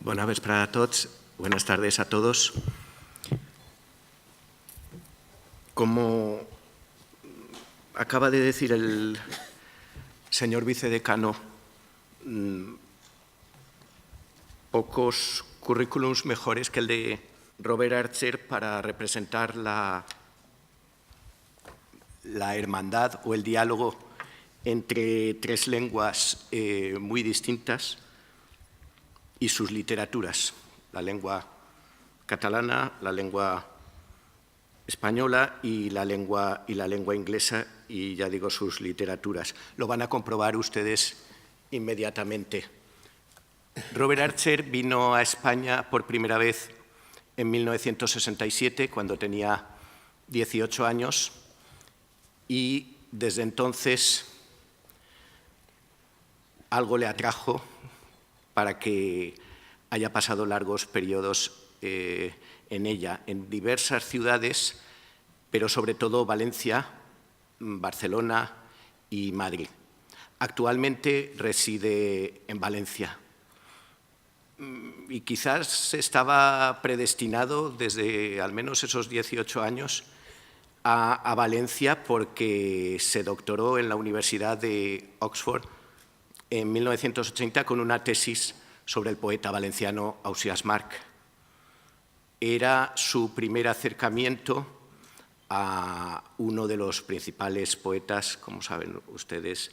Bona vesprada a tots, buenas tardes a todos. Como acaba de decir el señor vicedecano, pocos currículums mejores que el de Robert Archer para representar la hermandad o el diálogo entre tres lenguas muy distintas y sus literaturas, la lengua catalana, la lengua española y la lengua inglesa, y ya digo sus literaturas. Lo van a comprobar ustedes inmediatamente. Robert Archer vino a España por primera vez en 1967, cuando tenía 18 años, y desde entonces algo le atrajo para que haya pasado largos periodos en ella, en diversas ciudades, pero sobre todo Valencia, Barcelona y Madrid. Actualmente reside en Valencia y quizás estaba predestinado desde al menos esos 18 años a Valencia, porque se doctoró en la Universidad de Oxford en 1980 con una tesis sobre el poeta valenciano Ausiàs March. Era su primer acercamiento a uno de los principales poetas, como saben ustedes,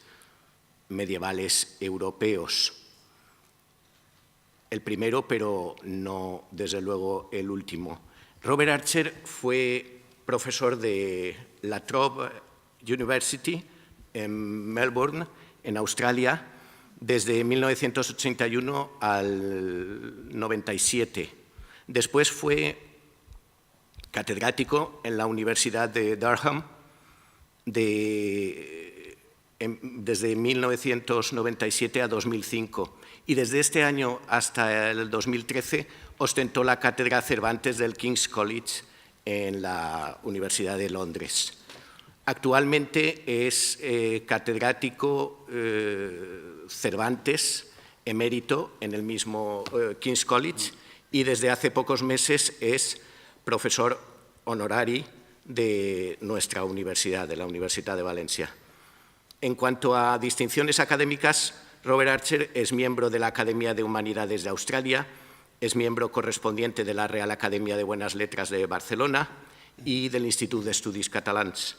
medievales europeos. El primero, pero no, desde luego, el último. Robert Archer fue profesor de La Trobe University en Melbourne, en Australia, desde 1981 al 97. Después fue catedrático en la Universidad de Durham desde 1997 a 2005. Y desde este año hasta el 2013 ostentó la cátedra Cervantes del King's College en la Universidad de Londres. Actualmente es catedrático Cervantes emérito en el mismo King's College, y desde hace pocos meses es profesor honorari de nuestra universidad, de la Universitat de Valencia. En cuanto a distinciones académicas, Robert Archer es miembro de la Academia de Humanidades de Australia, es miembro correspondiente de la Real Academia de Buenas Letras de Barcelona y del Institut d'Estudis Catalans.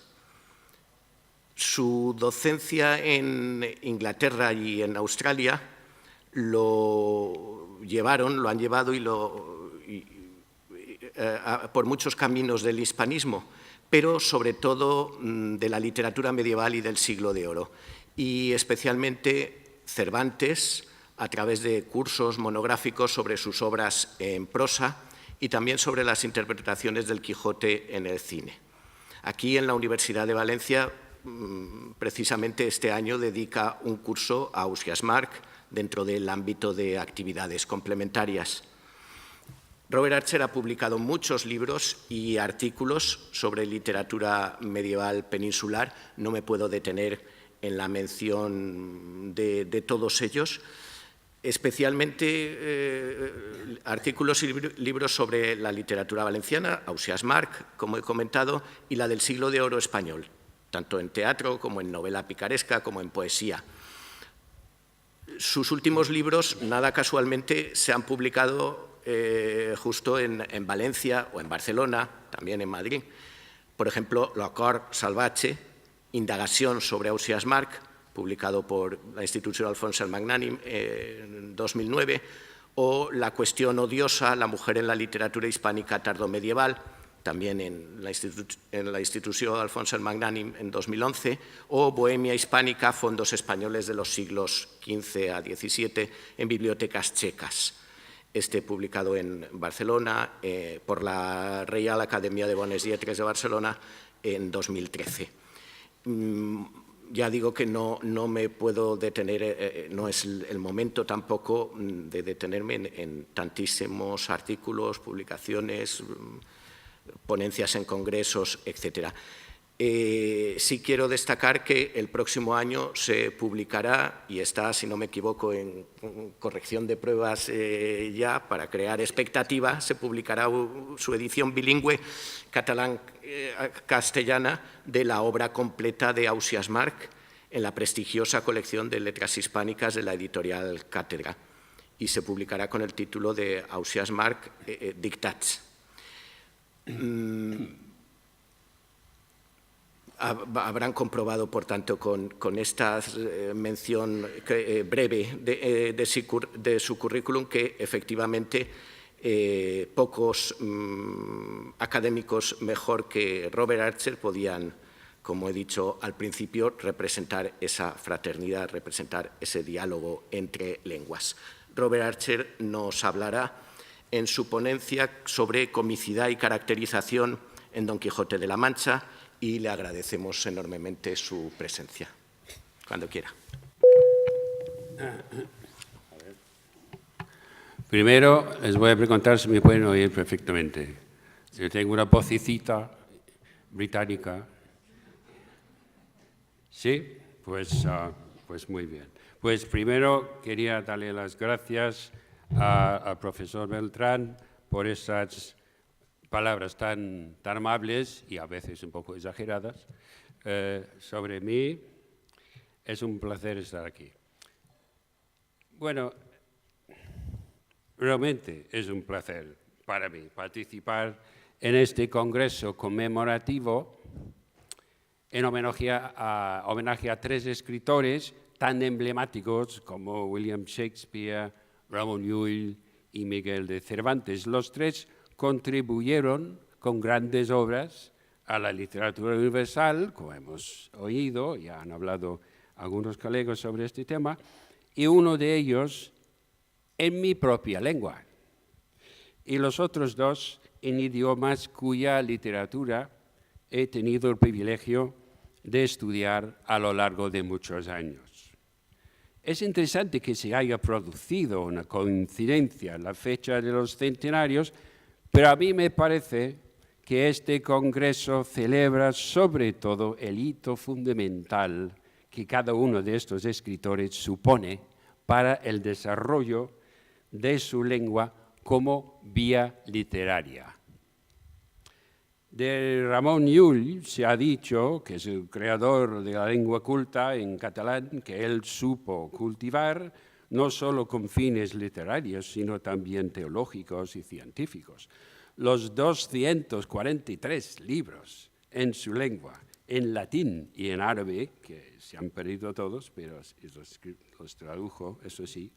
Su docencia en Inglaterra y en Australia lo han llevado por muchos caminos del hispanismo, pero sobre todo de la literatura medieval y del Siglo de Oro, y especialmente Cervantes, a través de cursos monográficos sobre sus obras en prosa y también sobre las interpretaciones del Quijote en el cine. Aquí en la Universidad de Valencia, precisamente este año, dedica un curso a Ausiàs March dentro del ámbito de actividades complementarias. Robert Archer ha publicado muchos libros y artículos sobre literatura medieval peninsular. No me puedo detener en la mención de todos ellos, especialmente artículos y libros sobre la literatura valenciana, Ausiàs March, como he comentado, y la del Siglo de Oro español, tanto en teatro como en novela picaresca como en poesía. Sus últimos libros, nada casualmente, se han publicado justo en Valencia o en Barcelona, también en Madrid. Por ejemplo, L'Acord Salvatge, indagación sobre Ausiàs March, publicado por la Institució Alfons el Magnànim en 2009, o La cuestión odiosa, la mujer en la literatura hispánica tardomedieval, también en la Institució Alfons el Magnànim en 2011, o Bohemia hispánica, fondos españoles de los siglos XV a XVII en bibliotecas checas. Este publicado en Barcelona por la Reial Academia de Bones Lletres de Barcelona en 2013. Ya digo que no me puedo detener, no es el momento tampoco de detenerme en tantísimos artículos, publicaciones, ponencias en congresos, etc. Sí quiero destacar que el próximo año se publicará, y está, si no me equivoco, en corrección de pruebas ya, para crear expectativa, se publicará su edición bilingüe catalán-castellana de la obra completa de Ausiàs March en la prestigiosa colección de letras hispánicas de la editorial Càtedra, y se publicará con el título de Ausiàs March Dictats. Habrán comprobado, por tanto, con esta mención breve de su currículum que, efectivamente, pocos académicos mejor que Robert Archer podían, como he dicho al principio, representar esa fraternidad, representar ese diálogo entre lenguas. Robert Archer nos hablará en su ponencia sobre comicidad y caracterización en Don Quijote de la Mancha, y le agradecemos enormemente su presencia. Cuando quiera. Primero, les voy a preguntar si me pueden oír perfectamente. Yo tengo una vocecita británica. ¿Sí? Pues muy bien. Pues primero quería darle las gracias al profesor Beltrán por esas palabras tan amables y a veces un poco exageradas sobre mí. Es un placer estar aquí. Bueno, realmente es un placer para mí participar en este congreso conmemorativo en homenaje a tres escritores tan emblemáticos como William Shakespeare, Ramón Llull y Miguel de Cervantes. Los tres contribuyeron con grandes obras a la literatura universal, como hemos oído, ya han hablado algunos colegas sobre este tema, y uno de ellos en mi propia lengua, y los otros dos en idiomas cuya literatura he tenido el privilegio de estudiar a lo largo de muchos años. Es interesante que se haya producido una coincidencia en la fecha de los centenarios, pero a mí me parece que este congreso celebra sobre todo el hito fundamental que cada uno de estos escritores supone para el desarrollo de su lengua como vía literaria. De Ramón Llull se ha dicho, que es el creador de la lengua culta en catalán, que él supo cultivar no solo con fines literarios, sino también teológicos y científicos. Los 243 libros en su lengua, en latín y en árabe, que se han perdido todos, pero los tradujo, eso sí,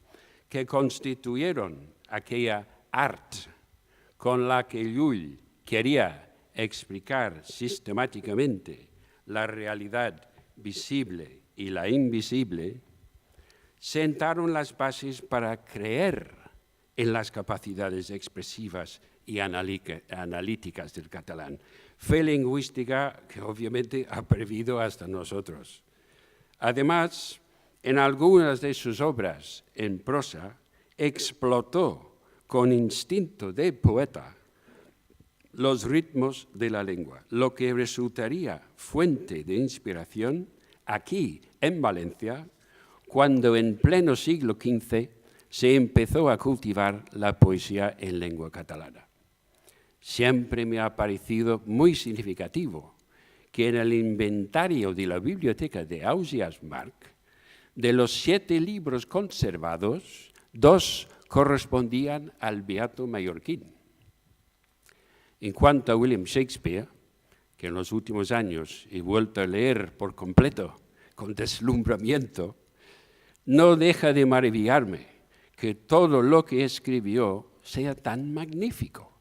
que constituyeron aquella arte con la que Llull quería explicar sistemáticamente la realidad visible y la invisible, sentaron las bases para creer en las capacidades expresivas y analíticas del catalán. Fe lingüística que obviamente ha pervivido hasta nosotros. Además, en algunas de sus obras en prosa, explotó con instinto de poeta los ritmos de la lengua, lo que resultaría fuente de inspiración aquí en Valencia, cuando en pleno siglo XV se empezó a cultivar la poesía en lengua catalana. Siempre me ha parecido muy significativo que en el inventario de la biblioteca de Ausiàs March, de los 7 libros conservados, 2 correspondían al beato mallorquín. En cuanto a William Shakespeare, que en los últimos años he vuelto a leer por completo, con deslumbramiento, no deja de maravillarme que todo lo que escribió sea tan magnífico.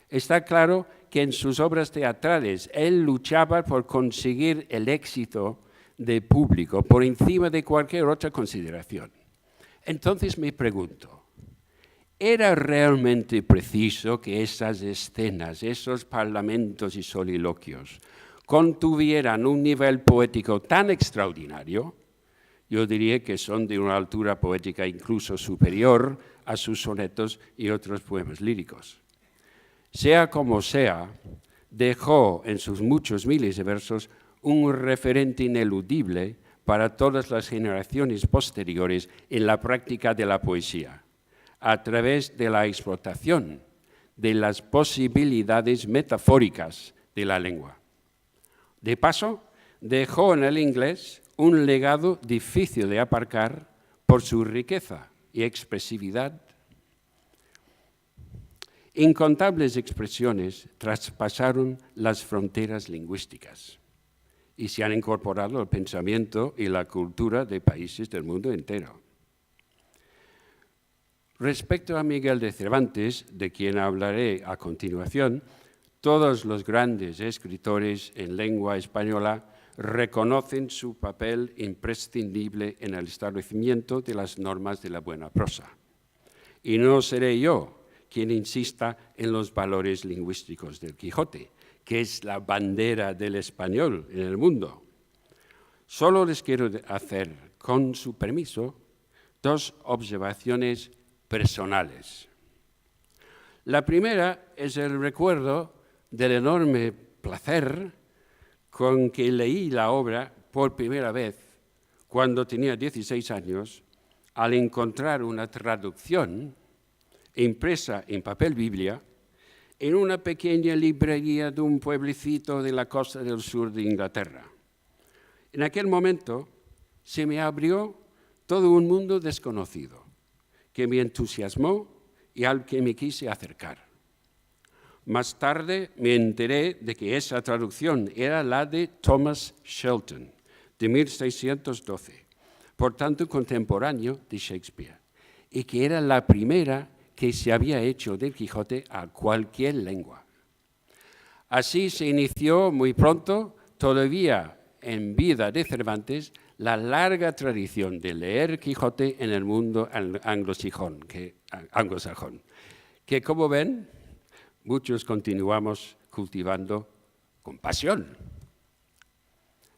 Está claro que en sus obras teatrales él luchaba por conseguir el éxito de público por encima de cualquier otra consideración. Entonces me pregunto, ¿era realmente preciso que esas escenas, esos parlamentos y soliloquios contuvieran un nivel poético tan extraordinario? Yo diría que son de una altura poética incluso superior a sus sonetos y otros poemas líricos. Sea como sea, dejó en sus muchos miles de versos un referente ineludible para todas las generaciones posteriores en la práctica de la poesía, a través de la explotación de las posibilidades metafóricas de la lengua. De paso, dejó en el inglés un legado difícil de aparcar por su riqueza y expresividad. Incontables expresiones traspasaron las fronteras lingüísticas y se han incorporado al pensamiento y la cultura de países del mundo entero. Respecto a Miguel de Cervantes, de quien hablaré a continuación, todos los grandes escritores en lengua española reconocen su papel imprescindible en el establecimiento de las normas de la buena prosa. Y no seré yo quien insista en los valores lingüísticos del Quijote, que es la bandera del español en el mundo. Solo les quiero hacer, con su permiso, 2 observaciones personales. La primera es el recuerdo del enorme placer con que leí la obra por primera vez cuando tenía 16 años, al encontrar una traducción impresa en papel Biblia en una pequeña librería de un pueblecito de la costa del sur de Inglaterra. En aquel momento se me abrió todo un mundo desconocido que me entusiasmó y al que me quise acercar. Más tarde me enteré de que esa traducción era la de Thomas Shelton, de 1612, por tanto contemporáneo de Shakespeare, y que era la primera que se había hecho del Quijote a cualquier lengua. Así se inició muy pronto, todavía en vida de Cervantes, la larga tradición de leer Quijote en el mundo anglosajón, que como ven, muchos continuamos cultivando con pasión.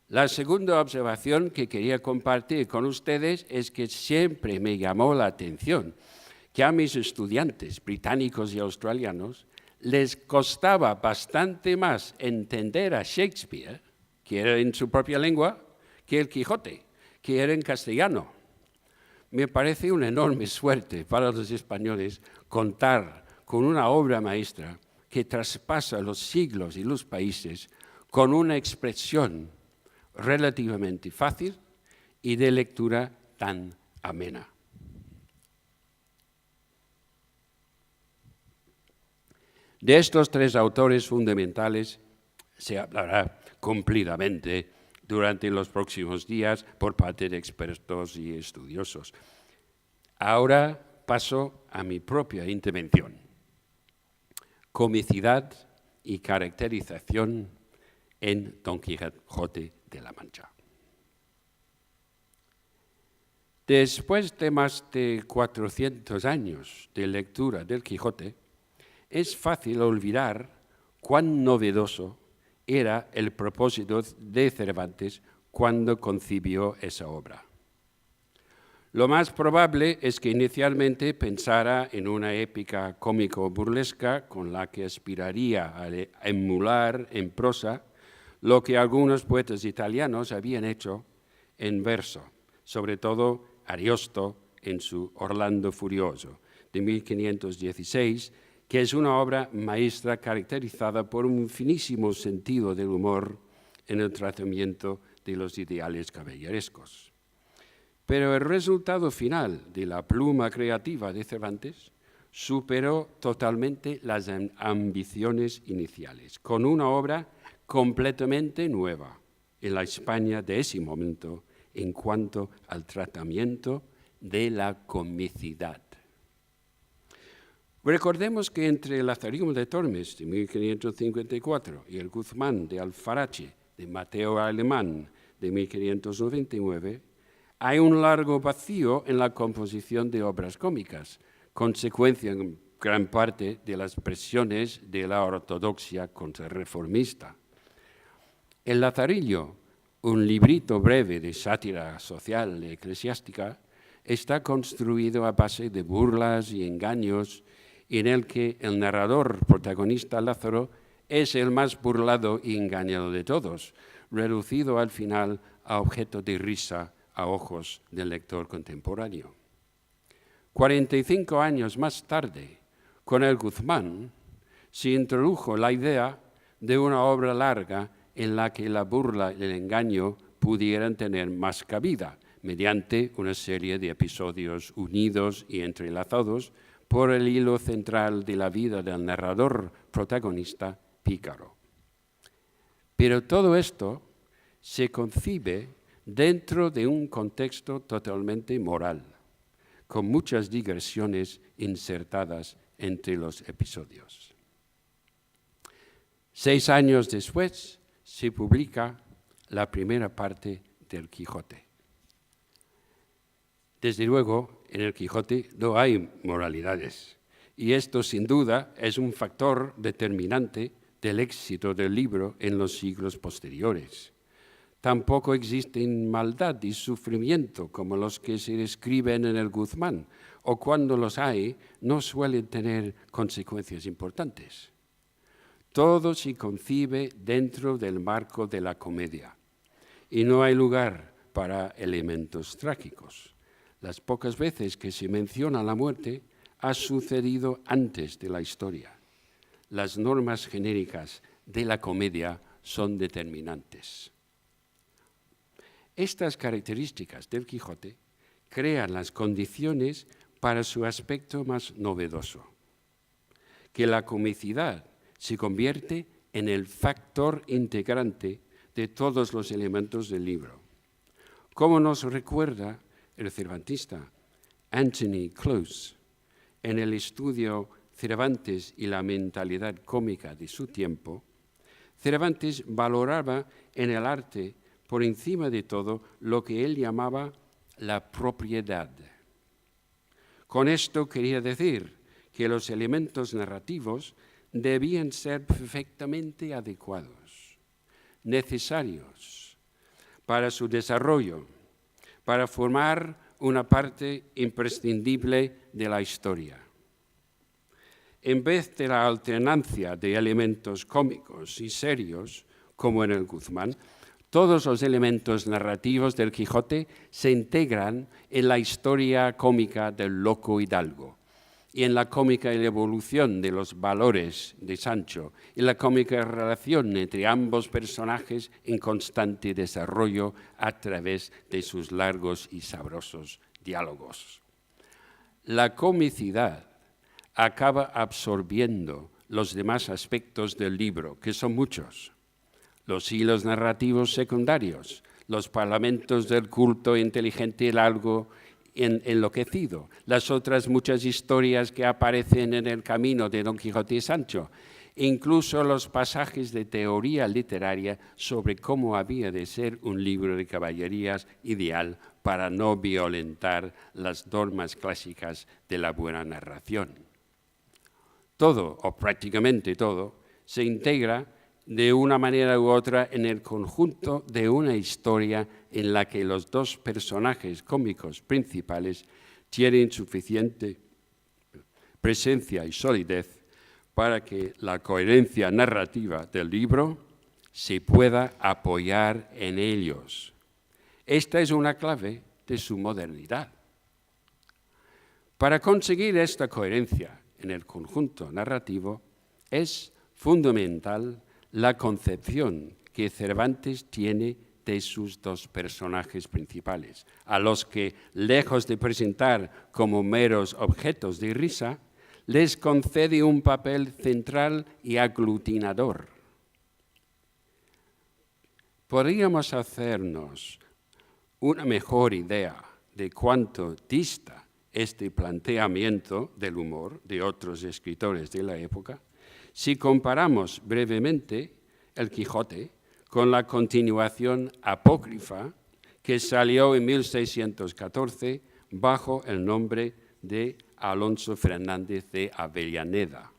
La segunda observación que quería compartir con ustedes es que siempre me llamó la atención que a mis estudiantes británicos y australianos les costaba bastante más entender a Shakespeare, que era en su propia lengua, que el Quijote, que era en castellano. Me parece una enorme suerte para los españoles contar con una obra maestra que traspasa los siglos y los países con una expresión relativamente fácil y de lectura tan amena. De estos 3 autores fundamentales se hablará cumplidamente durante los próximos días por parte de expertos y estudiosos. Ahora paso a mi propia intervención. Comicidad y caracterización en Don Quijote de la Mancha. Después de más de 400 años de lectura del Quijote, es fácil olvidar cuán novedoso era el propósito de Cervantes cuando concibió esa obra. Lo más probable es que inicialmente pensara en una épica cómico-burlesca con la que aspiraría a emular en prosa lo que algunos poetas italianos habían hecho en verso, sobre todo Ariosto en su Orlando Furioso, de 1516, que es una obra maestra caracterizada por un finísimo sentido del humor en el tratamiento de los ideales caballerescos. Pero el resultado final de la pluma creativa de Cervantes superó totalmente las ambiciones iniciales, con una obra completamente nueva en la España de ese momento en cuanto al tratamiento de la comicidad. Recordemos que entre el Lazarismo de Tormes, de 1554, y el Guzmán de Alfarache, de Mateo Alemán, de 1599, hay un largo vacío en la composición de obras cómicas, consecuencia en gran parte de las presiones de la ortodoxia contrarreformista. El Lazarillo, un librito breve de sátira social y eclesiástica, está construido a base de burlas y engaños, en el que el narrador protagonista Lázaro es el más burlado y engañado de todos, reducido al final a objeto de risa a ojos del lector contemporáneo. 45 años más tarde, con el Guzmán, se introdujo la idea de una obra larga en la que la burla y el engaño pudieran tener más cabida, mediante una serie de episodios unidos y entrelazados por el hilo central de la vida del narrador protagonista Pícaro. Pero todo esto se concibe dentro de un contexto totalmente moral, con muchas digresiones insertadas entre los episodios. 6 años después se publica la primera parte del Quijote. Desde luego, en el Quijote no hay moralidades, y esto sin duda es un factor determinante del éxito del libro en los siglos posteriores. Tampoco existen maldad y sufrimiento como los que se describen en el Guzmán, o cuando los hay, no suelen tener consecuencias importantes. Todo se concibe dentro del marco de la comedia, y no hay lugar para elementos trágicos. Las pocas veces que se menciona la muerte ha sucedido antes de la historia. Las normas genéricas de la comedia son determinantes. Estas características del Quijote crean las condiciones para su aspecto más novedoso, que la comicidad se convierte en el factor integrante de todos los elementos del libro. Como nos recuerda el cervantista Anthony Close en el estudio Cervantes y la mentalidad cómica de su tiempo, Cervantes valoraba en el arte por encima de todo lo que él llamaba la propiedad. Con esto quería decir que los elementos narrativos debían ser perfectamente adecuados, necesarios para su desarrollo, para formar una parte imprescindible de la historia. En vez de la alternancia de elementos cómicos y serios, como en el Guzmán, todos los elementos narrativos del Quijote se integran en la historia cómica del loco hidalgo y en la cómica evolución de los valores de Sancho y la cómica relación entre ambos personajes en constante desarrollo a través de sus largos y sabrosos diálogos. La comicidad acaba absorbiendo los demás aspectos del libro, que son muchos. Los hilos narrativos secundarios, los parlamentos del culto inteligente largo enloquecido, las otras muchas historias que aparecen en el camino de Don Quijote y Sancho, incluso los pasajes de teoría literaria sobre cómo había de ser un libro de caballerías ideal para no violentar las normas clásicas de la buena narración. Todo, o prácticamente todo, se integra de una manera u otra en el conjunto de una historia en la que los dos personajes cómicos principales tienen suficiente presencia y solidez para que la coherencia narrativa del libro se pueda apoyar en ellos. Esta es una clave de su modernidad. Para conseguir esta coherencia en el conjunto narrativo es fundamental la concepción que Cervantes tiene de sus dos personajes principales, a los que, lejos de presentar como meros objetos de risa, les concede un papel central y aglutinador. Podríamos hacernos una mejor idea de cuánto dista este planteamiento del humor de otros escritores de la época si comparamos brevemente el Quijote con la continuación apócrifa que salió en 1614 bajo el nombre de Alonso Fernández de Avellaneda.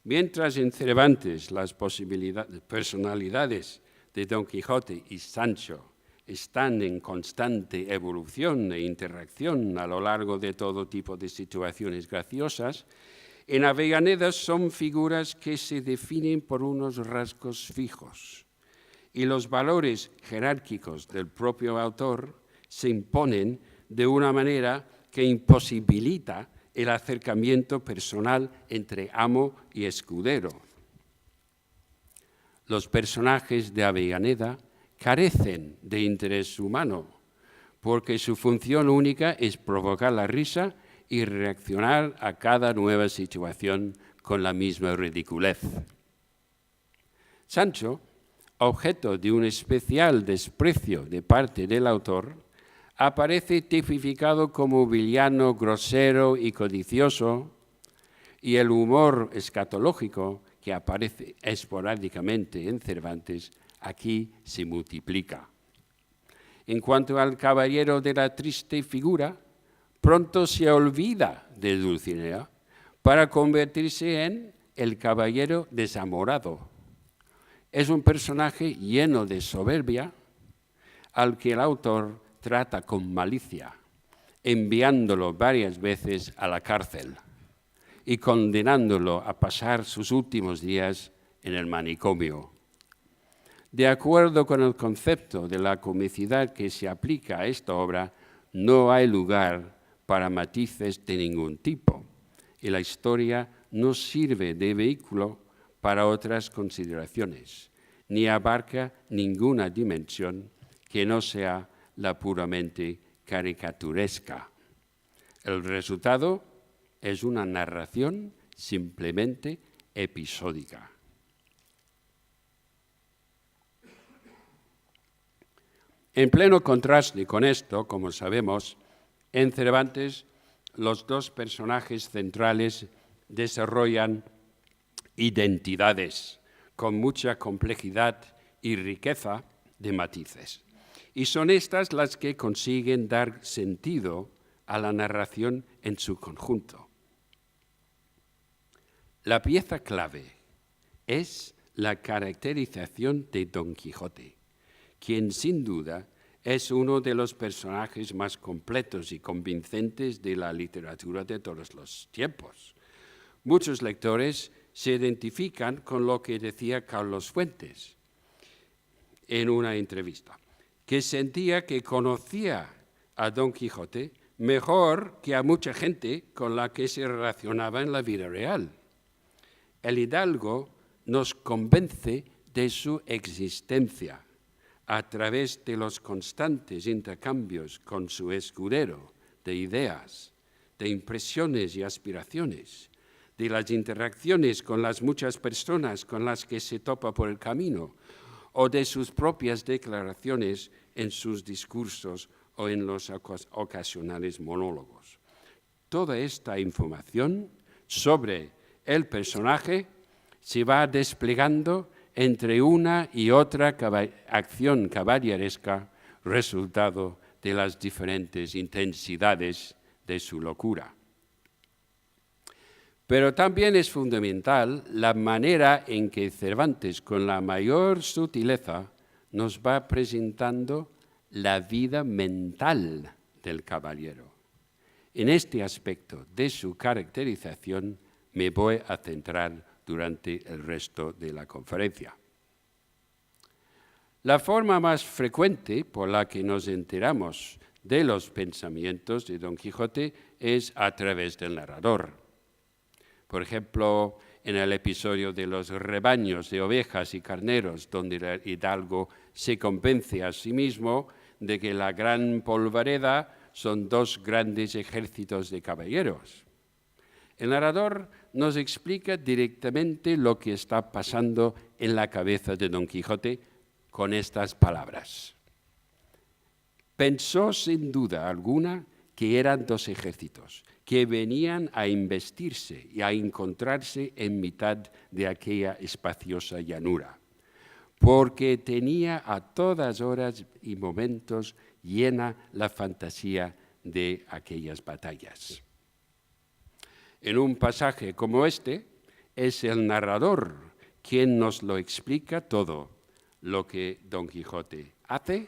Mientras en Cervantes las personalidades de Don Quijote y Sancho están en constante evolución e interacción a lo largo de todo tipo de situaciones graciosas, En Avellaneda son figuras que se definen por unos rasgos fijos y los valores jerárquicos del propio autor se imponen de una manera que imposibilita el acercamiento personal entre amo y escudero. Los personajes de Avellaneda carecen de interés humano, porque su función única es provocar la risa y reaccionar a cada nueva situación con la misma ridiculez. Sancho, objeto de un especial desprecio de parte del autor, aparece tipificado como villano, grosero y codicioso, y el humor escatológico, que aparece esporádicamente en Cervantes, aquí se multiplica. En cuanto al caballero de la triste figura, pronto se olvida de Dulcinea para convertirse en el caballero desamorado. Es un personaje lleno de soberbia al que el autor trata con malicia, enviándolo varias veces a la cárcel y condenándolo a pasar sus últimos días en el manicomio. De acuerdo con el concepto de la comicidad que se aplica a esta obra, no hay lugar para matices de ningún tipo, y la historia no sirve de vehículo para otras consideraciones, ni abarca ninguna dimensión que no sea la puramente caricaturesca. El resultado es una narración simplemente episódica. En pleno contraste con esto, como sabemos, en Cervantes los dos personajes centrales desarrollan identidades con mucha complejidad y riqueza de matices. Y son estas las que consiguen dar sentido a la narración en su conjunto. La pieza clave es la caracterización de Don Quijote, quien sin duda es uno de los personajes más completos y convincentes de la literatura de todos los tiempos. Muchos lectores se identifican con lo que decía Carlos Fuentes en una entrevista, que sentía que conocía a Don Quijote mejor que a mucha gente con la que se relacionaba en la vida real. El hidalgo nos convence de su existencia a través de los constantes intercambios con su escudero de ideas, de impresiones y aspiraciones, de las interacciones con las muchas personas con las que se topa por el camino, o de sus propias declaraciones en sus discursos o en los ocasionales monólogos. Toda esta información sobre el personaje se va desplegando entre una y otra acción caballeresca, resultado de las diferentes intensidades de su locura. Pero también es fundamental la manera en que Cervantes, con la mayor sutileza, nos va presentando la vida mental del caballero. En este aspecto de su caracterización me voy a centrar durante el resto de la conferencia. La forma más frecuente por la que nos enteramos de los pensamientos de Don Quijote es a través del narrador. Por ejemplo, en el episodio de los rebaños de ovejas y carneros, donde el hidalgo se convence a sí mismo de que la gran polvareda son dos grandes ejércitos de caballeros. El narrador nos explica directamente lo que está pasando en la cabeza de Don Quijote con estas palabras. Pensó sin duda alguna que eran dos ejércitos que venían a investirse y a encontrarse en mitad de aquella espaciosa llanura, porque tenía a todas horas y momentos llena la fantasía de aquellas batallas. En un pasaje como este, es el narrador quien nos lo explica todo lo que Don Quijote hace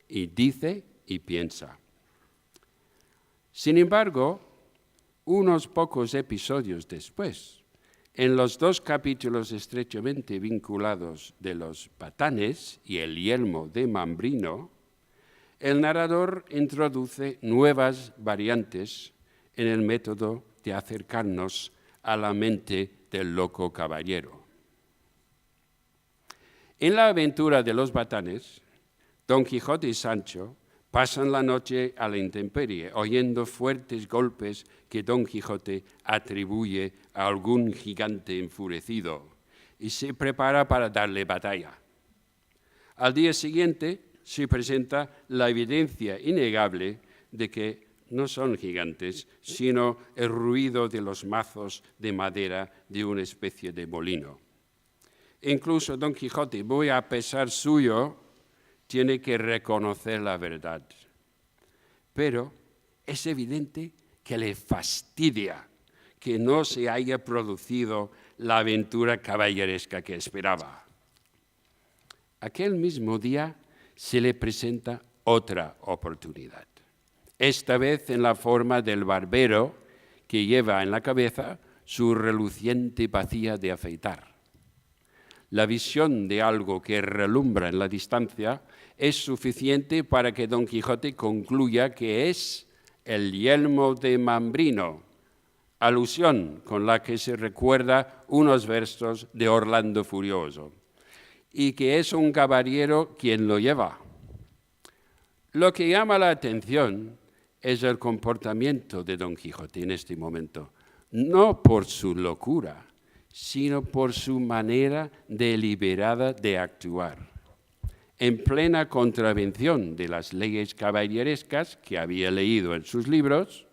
y dice y piensa. Sin embargo, unos pocos episodios después, en los 2 capítulos estrechamente vinculados de los Batanes y el yelmo de Mambrino, el narrador introduce nuevas variantes en el método de acercarnos a la mente del loco caballero. En la aventura de los Batanes, Don Quijote y Sancho pasan la noche a la intemperie, oyendo fuertes golpes que Don Quijote atribuye a algún gigante enfurecido y se prepara para darle batalla. Al día siguiente se presenta la evidencia innegable de que no son gigantes, sino el ruido de los mazos de madera de una especie de molino. Incluso Don Quijote, muy a pesar suyo, tiene que reconocer la verdad. Pero es evidente que le fastidia que no se haya producido la aventura caballeresca que esperaba. Aquel mismo día se le presenta otra oportunidad, esta vez en la forma del barbero que lleva en la cabeza su reluciente bacía de afeitar. La visión de algo que relumbra en la distancia es suficiente para que Don Quijote concluya que es el yelmo de Mambrino, alusión con la que se recuerda unos versos de Orlando Furioso, y que es un caballero quien lo lleva. Lo que llama la atención es el comportamiento de Don Quijote en este momento, no por su locura, sino por su manera deliberada de actuar. En plena contravención de las leyes caballerescas que había leído en sus libros,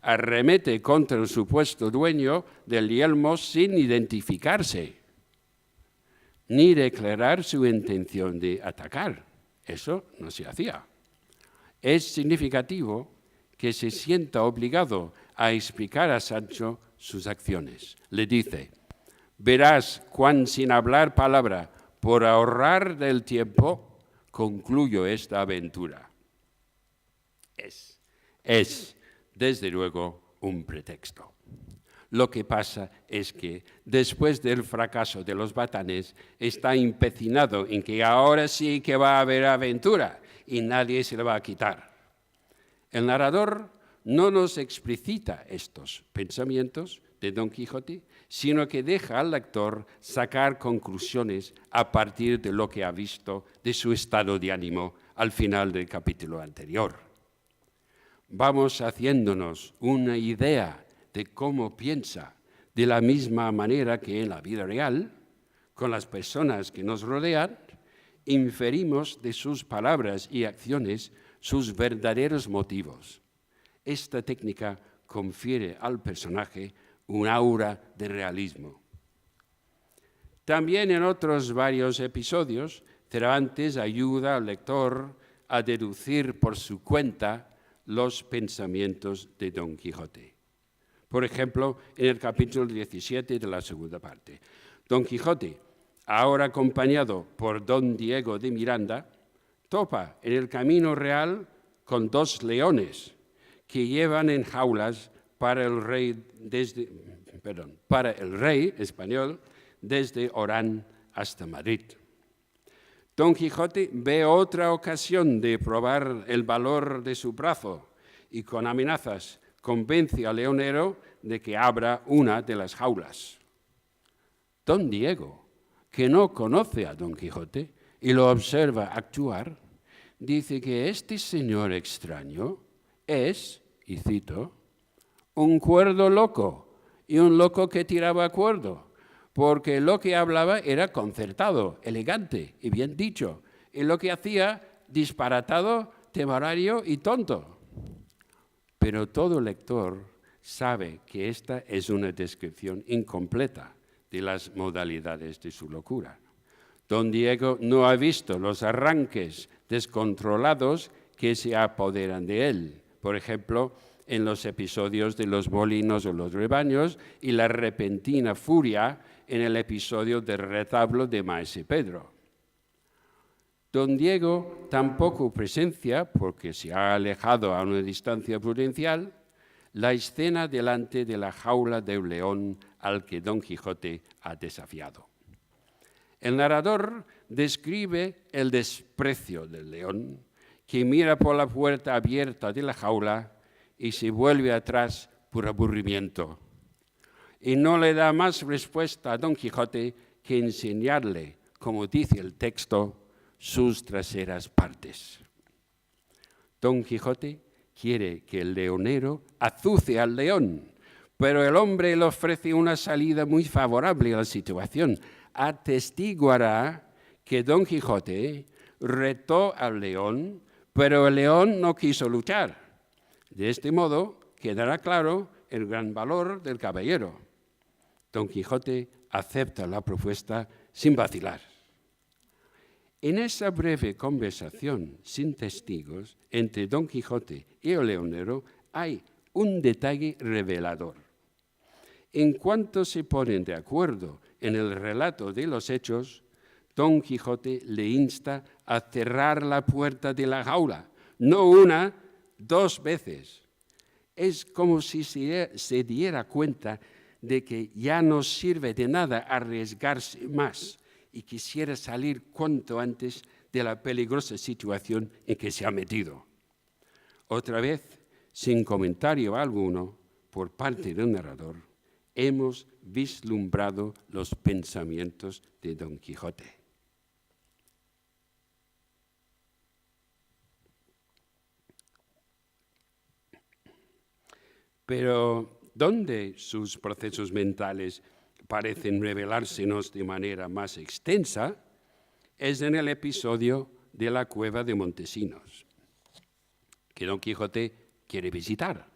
arremete contra el supuesto dueño del yelmo sin identificarse, ni declarar su intención de atacar. Eso no se hacía. Es significativo que se sienta obligado a explicar a Sancho sus acciones. Le dice: verás cuán sin hablar palabra, por ahorrar del tiempo, concluyo esta aventura. Es, desde luego, un pretexto. Lo que pasa es que, después del fracaso de los Batanes, está empecinado en que ahora sí que va a haber aventura y nadie se le va a quitar. El narrador no nos explicita estos pensamientos de Don Quijote, sino que deja al lector sacar conclusiones a partir de lo que ha visto de su estado de ánimo al final del capítulo anterior. Vamos haciéndonos una idea de cómo piensa, de la misma manera que en la vida real, con las personas que nos rodean, inferimos de sus palabras y acciones sus verdaderos motivos. Esta técnica confiere al personaje un aura de realismo. También en otros varios episodios, Cervantes ayuda al lector a deducir por su cuenta los pensamientos de Don Quijote. Por ejemplo, en el capítulo 17 de la segunda parte, Don Quijote, ahora acompañado por Don Diego de Miranda, topa en el camino real con 2 leones que llevan en jaulas para el rey español desde Orán hasta Madrid. Don Quijote ve otra ocasión de probar el valor de su brazo y con amenazas convence al leonero de que abra una de las jaulas. Don Diego, que no conoce a Don Quijote y lo observa actuar, dice que este señor extraño es, y cito, un cuerdo loco y un loco que tiraba cuerdo, porque lo que hablaba era concertado, elegante y bien dicho, y lo que hacía disparatado, temerario y tonto. Pero todo lector sabe que esta es una descripción incompleta de las modalidades de su locura. Don Diego no ha visto los arranques descontrolados que se apoderan de él, por ejemplo, en los episodios de los molinos o los rebaños y la repentina furia en el episodio del retablo de Maese Pedro. Don Diego tampoco presencia, porque se ha alejado a una distancia prudencial, la escena delante de la jaula de un león al que Don Quijote ha desafiado. El narrador describe el desprecio del león, que mira por la puerta abierta de la jaula y se vuelve atrás por aburrimiento. Y no le da más respuesta a Don Quijote que enseñarle, como dice el texto, sus traseras partes. Don Quijote quiere que el leonero azuce al león, pero el hombre le ofrece una salida muy favorable a la situación. Atestiguará que Don Quijote retó al león, pero el león no quiso luchar. De este modo quedará claro el gran valor del caballero. Don Quijote acepta la propuesta sin vacilar. En esa breve conversación sin testigos entre Don Quijote y el leonero hay un detalle revelador. En cuanto se ponen de acuerdo en el relato de los hechos, Don Quijote le insta a cerrar la puerta de la jaula, no una, 2 veces. Es como si se diera cuenta de que ya no sirve de nada arriesgarse más y quisiera salir cuanto antes de la peligrosa situación en que se ha metido. Otra vez, sin comentario alguno por parte del narrador, hemos vislumbrado los pensamientos de Don Quijote. Pero, ¿dónde sus procesos mentales parecen revelársenos de manera más extensa? Es en el episodio de la cueva de Montesinos, que Don Quijote quiere visitar,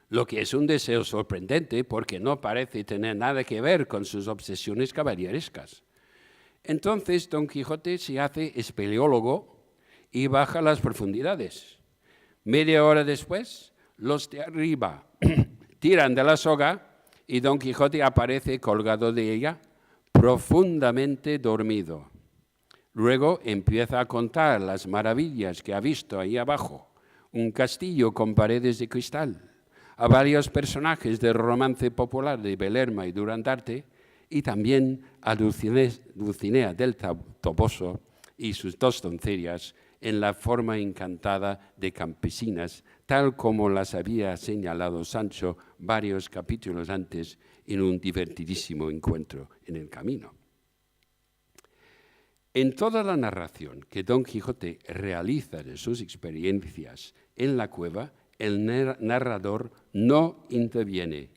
lo que es un deseo sorprendente porque no parece tener nada que ver con sus obsesiones caballerescas. Entonces Don Quijote se hace espeleólogo y baja a las profundidades. Media hora después, los de arriba tiran de la soga y Don Quijote aparece colgado de ella, profundamente dormido. Luego empieza a contar las maravillas que ha visto ahí abajo, un castillo con paredes de cristal, a varios personajes del romance popular de Belerma y Durandarte, y también a Dulcinea del Toboso y sus 2 doncellas en la forma encantada de campesinas, tal como las había señalado Sancho varios capítulos antes en un divertidísimo encuentro en el camino. En toda la narración que Don Quijote realiza de sus experiencias en la cueva, el narrador no interviene,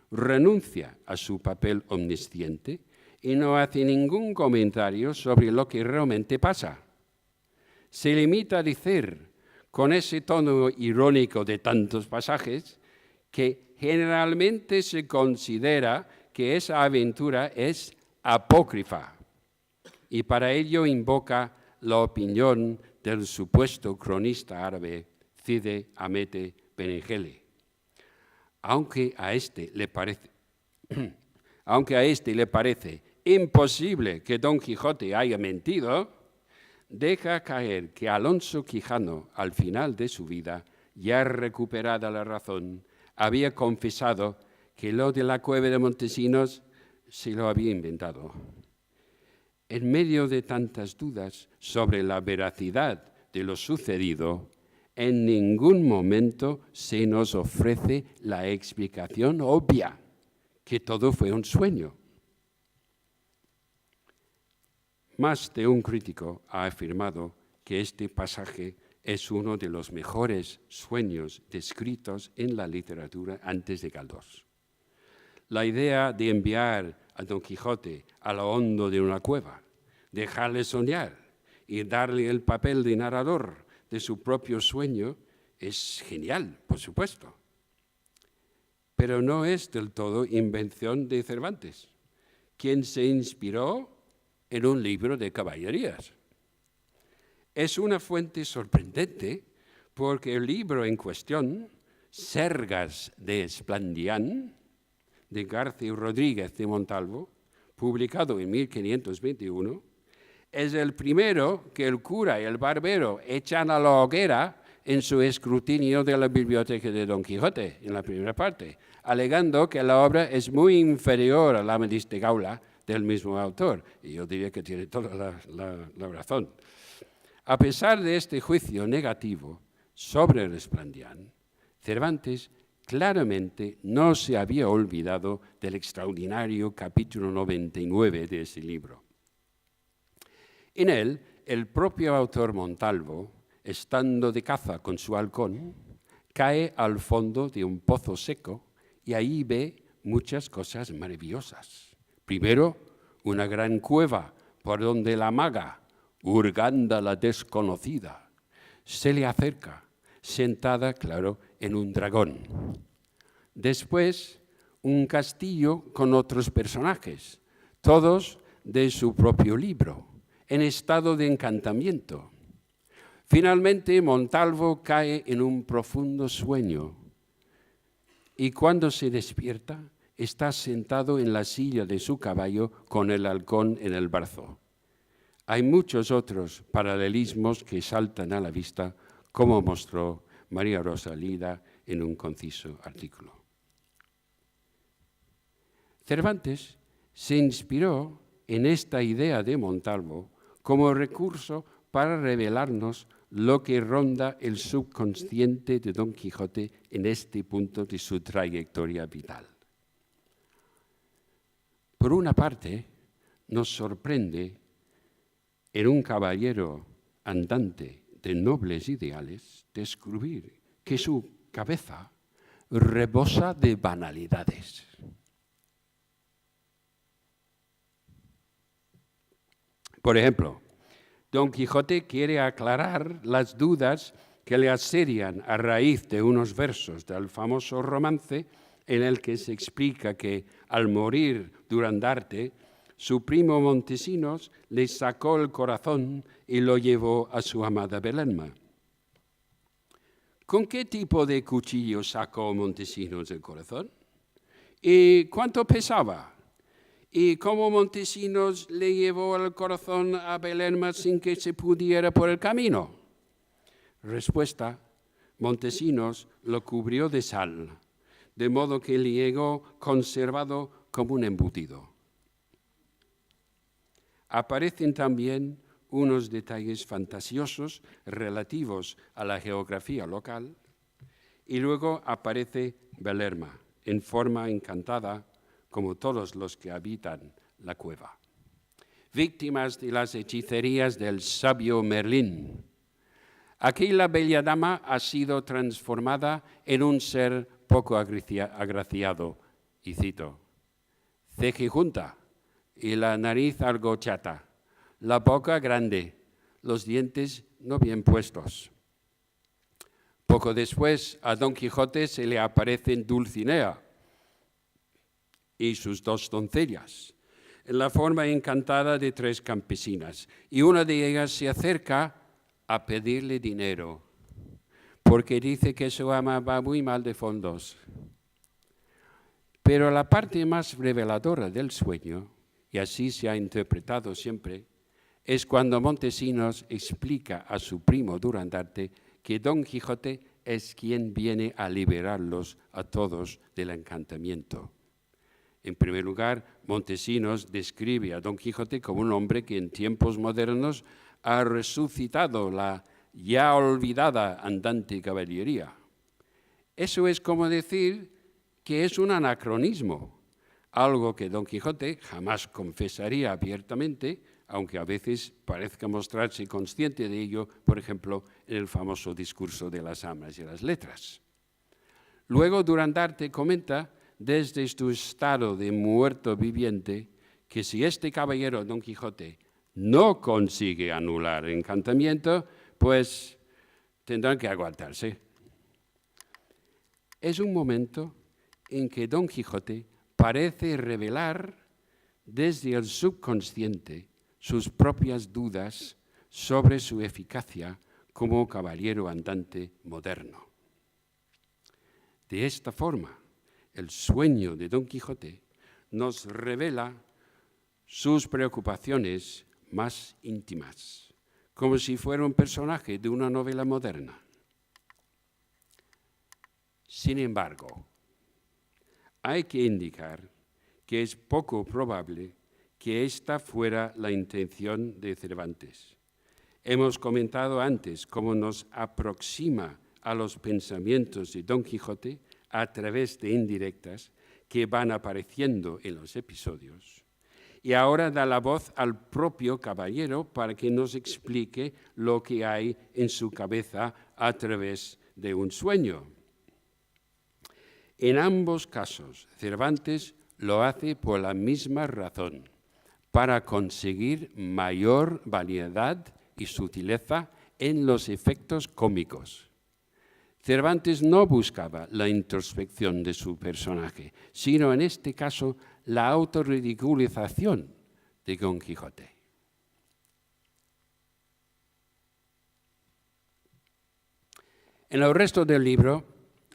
renuncia a su papel omnisciente y no hace ningún comentario sobre lo que realmente pasa. Se limita a decir, con ese tono irónico de tantos pasajes, que generalmente se considera que esa aventura es apócrifa y para ello invoca la opinión del supuesto cronista árabe Cide Hamete Benengeli. Aunque a este le parece imposible que Don Quijote haya mentido, deja caer que Alonso Quijano, al final de su vida, ya recuperada la razón, había confesado que lo de la cueva de Montesinos se lo había inventado. En medio de tantas dudas sobre la veracidad de lo sucedido, en ningún momento se nos ofrece la explicación obvia, que todo fue un sueño. Más de un crítico ha afirmado que este pasaje es uno de los mejores sueños descritos en la literatura antes de Galdós. La idea de enviar a Don Quijote a lo hondo de una cueva, dejarle soñar y darle el papel de narrador de su propio sueño es genial, por supuesto. Pero no es del todo invención de Cervantes, quien se inspiró en un libro de caballerías. Es una fuente sorprendente porque el libro en cuestión, Sergas de Esplandián, de García Rodríguez de Montalvo, publicado en 1521, es el primero que el cura y el barbero echan a la hoguera en su escrutinio de la biblioteca de Don Quijote, en la primera parte, alegando que la obra es muy inferior al Amadís de Gaula del mismo autor. Y yo diría que tiene toda la razón. A pesar de este juicio negativo sobre Resplandián, Cervantes claramente no se había olvidado del extraordinario capítulo 99 de ese libro. En él, el propio autor Montalvo, estando de caza con su halcón, cae al fondo de un pozo seco y ahí ve muchas cosas maravillosas. Primero, una gran cueva por donde la maga, Urganda la desconocida, se le acerca, sentada, claro, en un dragón. Después, un castillo con otros personajes, todos de su propio libro, en estado de encantamiento. Finalmente, Montalvo cae en un profundo sueño y cuando se despierta, está sentado en la silla de su caballo con el halcón en el brazo. Hay muchos otros paralelismos que saltan a la vista, como mostró María Rosa Lida en un conciso artículo. Cervantes se inspiró en esta idea de Montalvo como recurso para revelarnos lo que ronda el subconsciente de Don Quijote en este punto de su trayectoria vital. Por una parte, nos sorprende en un caballero andante de nobles ideales descubrir que su cabeza rebosa de banalidades. Por ejemplo, Don Quijote quiere aclarar las dudas que le asedian a raíz de unos versos del famoso romance en el que se explica que al morir Durandarte, su primo Montesinos le sacó el corazón y lo llevó a su amada Belerma. ¿Con qué tipo de cuchillo sacó Montesinos el corazón? ¿Y cuánto pesaba? ¿Y cómo Montesinos le llevó el corazón a Belerma sin que se pudiera por el camino? Respuesta: Montesinos lo cubrió de sal, de modo que le llegó conservado como un embutido. Aparecen también unos detalles fantasiosos relativos a la geografía local y luego aparece Belerma en forma encantada, como todos los que habitan la cueva. Víctimas de las hechicerías del sabio Merlín. Aquí la bella dama ha sido transformada en un ser poco agraciado, y cito: cejijunta y la nariz algo chata, la boca grande, los dientes no bien puestos. Poco después a Don Quijote se le aparecen Dulcinea y sus dos doncellas, en la forma encantada de tres campesinas, y una de ellas se acerca a pedirle dinero, porque dice que su ama va muy mal de fondos. Pero la parte más reveladora del sueño, y así se ha interpretado siempre, es cuando Montesinos explica a su primo Durandarte que Don Quijote es quien viene a liberarlos a todos del encantamiento. En primer lugar, Montesinos describe a Don Quijote como un hombre que en tiempos modernos ha resucitado la ya olvidada andante caballería. Eso es como decir que es un anacronismo, algo que Don Quijote jamás confesaría abiertamente, aunque a veces parezca mostrarse consciente de ello, por ejemplo, en el famoso discurso de las Amas y las Letras. Luego Durandarte comenta desde su estado de muerto viviente que si este caballero Don Quijote no consigue anular el encantamiento, pues tendrán que aguantarse. Es un momento en que Don Quijote parece revelar desde el subconsciente sus propias dudas sobre su eficacia como caballero andante moderno. De esta forma, el sueño de Don Quijote nos revela sus preocupaciones más íntimas, como si fuera un personaje de una novela moderna. Sin embargo, hay que indicar que es poco probable que esta fuera la intención de Cervantes. Hemos comentado antes cómo nos aproxima a los pensamientos de Don Quijote a través de indirectas que van apareciendo en los episodios. Y ahora da la voz al propio caballero para que nos explique lo que hay en su cabeza a través de un sueño. En ambos casos, Cervantes lo hace por la misma razón, para conseguir mayor variedad y sutileza en los efectos cómicos. Cervantes no buscaba la introspección de su personaje, sino en este caso la autorridiculización de Don Quijote. En el resto del libro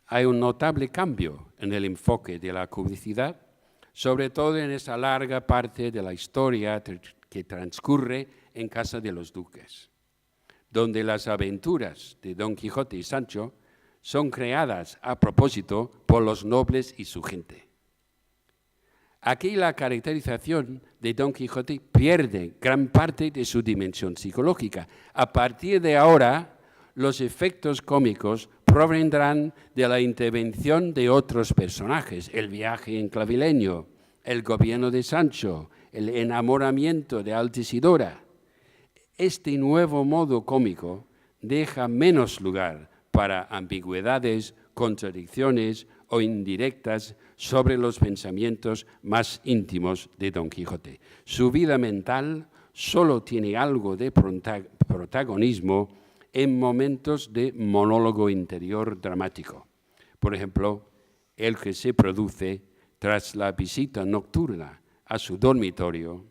hay un notable cambio en el enfoque de la comicidad, sobre todo en esa larga parte de la historia que transcurre en casa de los duques, donde las aventuras de Don Quijote y Sancho son creadas a propósito por los nobles y su gente. Aquí la caracterización de Don Quijote pierde gran parte de su dimensión psicológica. A partir de ahora, los efectos cómicos provendrán de la intervención de otros personajes, el viaje en Clavileño, el gobierno de Sancho, el enamoramiento de Altisidora. Este nuevo modo cómico deja menos lugar para ambigüedades, contradicciones o indirectas sobre los pensamientos más íntimos de Don Quijote. Su vida mental solo tiene algo de protagonismo en momentos de monólogo interior dramático. Por ejemplo, el que se produce tras la visita nocturna a su dormitorio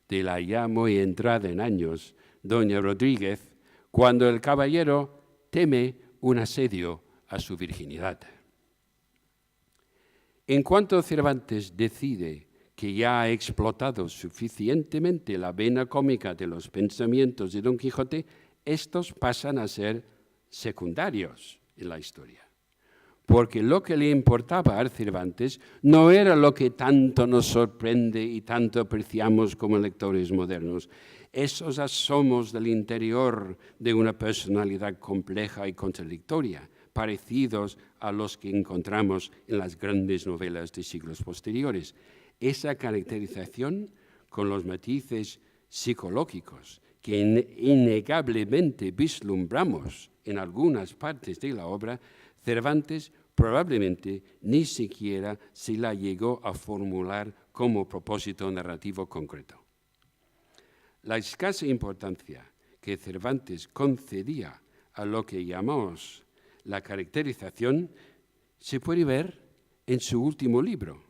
de la ya muy entrada en años doña Rodríguez, cuando el caballero teme un asedio a su virginidad. En cuanto Cervantes decide que ya ha explotado suficientemente la vena cómica de los pensamientos de Don Quijote, estos pasan a ser secundarios en la historia. Porque lo que le importaba a Cervantes no era lo que tanto nos sorprende y tanto apreciamos como lectores modernos, esos asomos del interior de una personalidad compleja y contradictoria, parecidos a los que encontramos en las grandes novelas de siglos posteriores. Esa caracterización con los matices psicológicos que innegablemente vislumbramos en algunas partes de la obra, Cervantes probablemente ni siquiera se la llegó a formular como propósito narrativo concreto. La escasa importancia que Cervantes concedía a lo que llamamos la caracterización se puede ver en su último libro,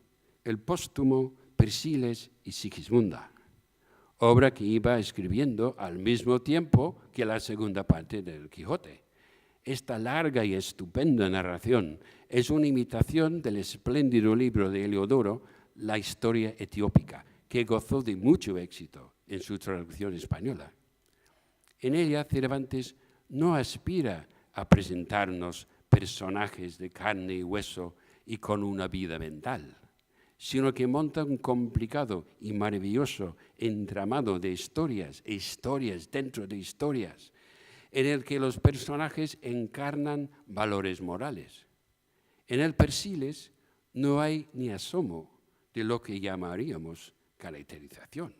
el póstumo Persiles y Sigismunda, obra que iba escribiendo al mismo tiempo que la segunda parte del Quijote. Esta larga y estupenda narración es una imitación del espléndido libro de Heliodoro, La historia etiópica, que gozó de mucho éxito en su traducción española. En ella, Cervantes no aspira a presentarnos personajes de carne y hueso y con una vida mental, sino que monta un complicado y maravilloso entramado de historias e historias dentro de historias, en el que los personajes encarnan valores morales. En el Persiles no hay ni asomo de lo que llamaríamos caracterización.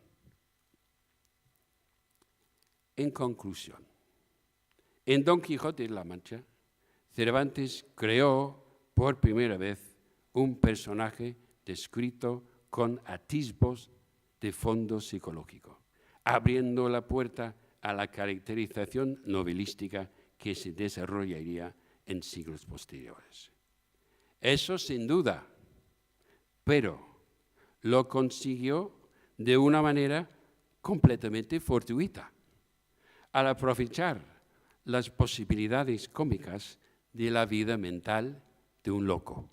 En conclusión, en Don Quijote de la Mancha, Cervantes creó por primera vez un personaje descrito con atisbos de fondo psicológico, abriendo la puerta a la caracterización novelística que se desarrollaría en siglos posteriores. Eso sin duda, pero lo consiguió de una manera completamente fortuita, al aprovechar las posibilidades cómicas de la vida mental de un loco.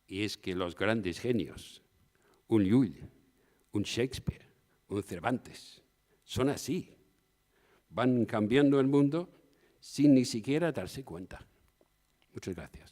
Y es que los grandes genios, un Llull, un Shakespeare, un Cervantes, son así. Van cambiando el mundo sin ni siquiera darse cuenta. Muchas gracias.